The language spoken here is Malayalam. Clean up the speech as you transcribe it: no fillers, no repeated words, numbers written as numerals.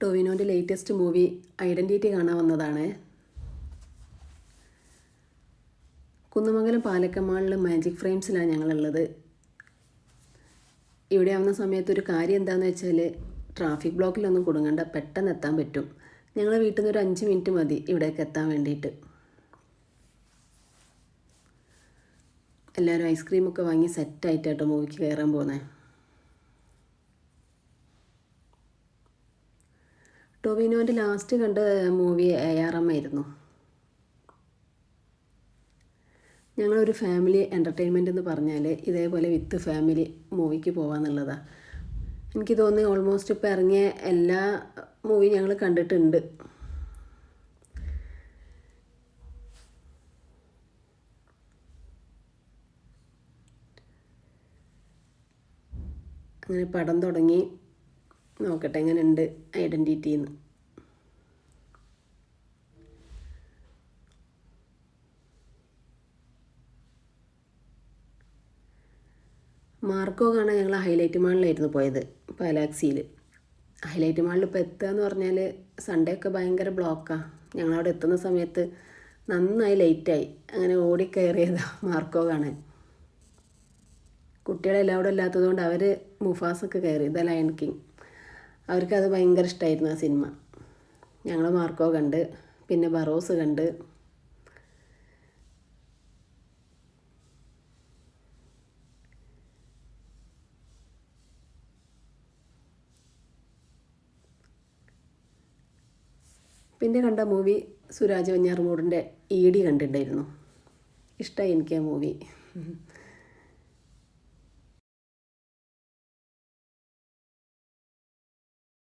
ടോവിനോൻ്റെ ലേറ്റസ്റ്റ് മൂവി ഐഡൻറ്റിറ്റി കാണാൻ വന്നതാണ്. കുന്നമംഗലം പാലക്കമാളിൽ മാജിക് ഫ്രെയിംസിലാണ് ഞങ്ങളുള്ളത്. ഇവിടെ ആവുന്ന സമയത്ത് ഒരു കാര്യം എന്താണെന്ന് വെച്ചാൽ ട്രാഫിക് ബ്ലോക്കിലൊന്നും കുടുങ്ങണ്ട, പെട്ടെന്ന് എത്താൻ പറ്റും. ഞങ്ങളെ വീട്ടിൽ നിന്ന് ഒരു 5 മിനിറ്റ് മതി ഇവിടേക്ക് എത്താൻ വേണ്ടിയിട്ട്. എല്ലാവരും ഐസ്ക്രീമൊക്കെ വാങ്ങി സെറ്റായിട്ടാട്ടോ മൂവിക്ക് കയറാൻ പോകുന്നത്. ടോവിനോൻ്റെ ലാസ്റ്റ് കണ്ട മൂവി ARM ആയിരുന്നു. ഞങ്ങളൊരു ഫാമിലി എൻ്റർടൈൻമെൻ്റ് എന്ന് പറഞ്ഞാൽ ഇതേപോലെ വിത്ത് ഫാമിലി മൂവിക്ക് പോകാമെന്നുള്ളതാണ്. എനിക്ക് തോന്നുന്നു ഓൾമോസ്റ്റ് ഇപ്പോൾ ഇറങ്ങിയ എല്ലാ മൂവി ഞങ്ങൾ കണ്ടിട്ടുണ്ട്. അങ്ങനെ പടം തുടങ്ങി, നോക്കട്ടെ എങ്ങനെ ഉണ്ട് ഐഡൻറ്റിറ്റിന്ന്. മാർക്കോ കാണാൻ ഞങ്ങൾ ഹൈലൈറ്റ് മാളിലായിരുന്നു പോയത്, പാലാക്സിയിൽ. ഹൈലൈറ്റ് മാളിൽ ഇപ്പോൾ എത്തുക എന്ന് പറഞ്ഞാൽ സൺഡേ ഒക്കെ ഭയങ്കര ബ്ലോക്കാണ്. ഞങ്ങളവിടെ എത്തുന്ന സമയത്ത് നന്നായി ലേറ്റായി. അങ്ങനെ ഓടിക്കയറിയതാണ് മാർക്കോ കാണാൻ. കുട്ടികളെല്ലാവരും ഇല്ലാത്തതുകൊണ്ട് അവർ മുഫാസൊക്കെ കയറി, ദ ലയൺ കിങ്. അവർക്കത് ഭയങ്കര ഇഷ്ടമായിരുന്നു ആ സിനിമ. ഞങ്ങൾ മാർക്കോ കണ്ട്, പിന്നെ ബറോസ് കണ്ട്. പിന്നെ കണ്ട മൂവി സുരാജ് വെഞ്ഞാറമൂടിൻ്റെ ED കണ്ടിട്ടുണ്ടായിരുന്നു. ഇഷ്ടമായി എനിക്ക് ആ മൂവി.